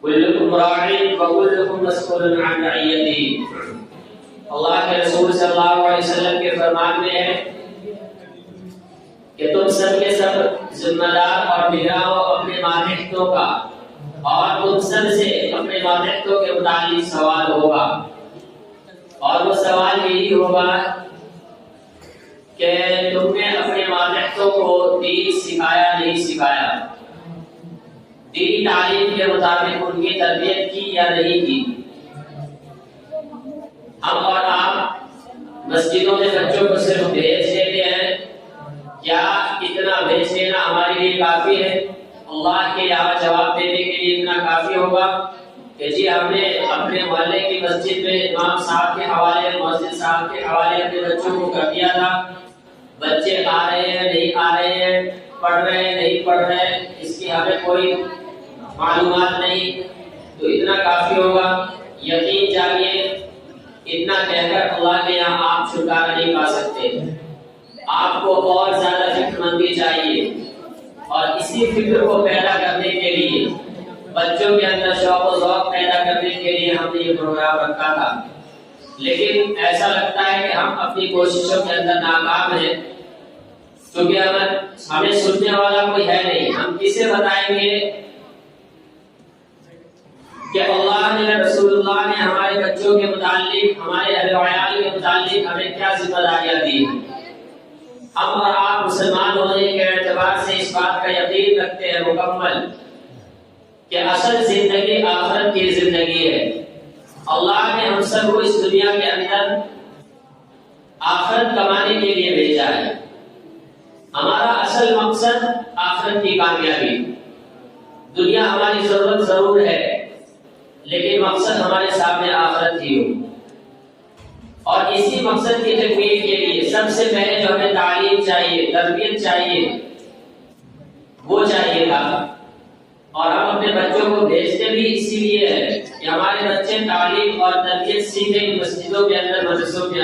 کلکم راع وکلکم مسئول عن رعیتہ۔ اللہ کے رسول صلی اللہ علیہ وسلم کے فرمان میں ہے کہ تم سب کے سب ذمہ دار اور نگراں ہو اپنے ماتحتوں کا، اور تم سب سے اپنے ماتحتوں کے متعلق سوال ہوگا، اور وہ سوال یہی ہوگا کہ تم نے اپنے ماتحتوں کو دین سکھایا نہیں سکھایا، دینی تعلیم کے مطابق ان کی تربیت کی یا نہیں کی۔ ہم اور آپ مسجدوں میں بچوں کو صرف بھیج دیتے ہیں، کیا اتنا بھیج دینا ہمارے لیے کافی ہے؟ اللہ کے یہاں جواب دینے کے لیے اتنا کافی ہوگا کہ جی ہم نے اپنے محلے کی مسجد میں امام صاحب کے حوالے، مؤذن صاحب کے حوالے اپنے بچوں کو کر دیا تھا، بچے آ رہے ہیں نہیں آ رہے ہیں، پڑھ رہے ہیں نہیں پڑھ رہے ہیں، اس کی ہمیں کوئی معلومات نہیں، تو اتنا کافی ہوگا؟ یقین جانیے اتنا کہہ کر اللہ کے یہاں آپ چھٹکارا نہیں پا سکتے۔ آپ کو اور زیادہ فکر مندی چاہیے، اور اسی فکر کو پیدا کرنے کے لیے، بچوں کے اندر شوق و ذوق پیدا کرنے کے لیے ہم نے یہ پروگرام رکھا تھا، لیکن ایسا لگتا ہے کہ ہم اپنی کوششوں کے اندر ناکام ہیں، کیونکہ ہمیں سننے والا کوئی ہے نہیں۔ ہم کسے بتائیں گے کہ اللہ نے، رسول اللہ نے ہمارے بچوں کے متعلق، ہمارے اہل و عیال کے متعلق ہمیں کیا ذمہ داریاں دی ہیں؟ ہم اور آپ مسلمان ہونے کے اعتبار سے اس بات کا یقین رکھتے ہیں مکمل کہ اصل زندگی آخرت کی زندگی ہے۔ اللہ نے ہم سب کو اس دنیا کے اندر آخرت کمانے کے لیے بھیجا ہے۔ ہمارا اصل مقصد آخرت کی کامیابی۔ دنیا ہماری ضرورت ضرور ہے، لیکن مقصد ہمارے سامنے آخرت ہی ہو، اور اسی مقصد کی تکمیل کے لیے سب سے پہلے جو ہمیں تعلیم چاہیے، تربیت چاہیے، وہ چاہیے تھا۔ اور ہم اپنے بچوں کو بھیجتے بھی اسی لیے ہے کہ ہمارے بچے تعلیم اور تربیت سیکھیں مسجدوں کے اندر، مدرسوں کے اندر۔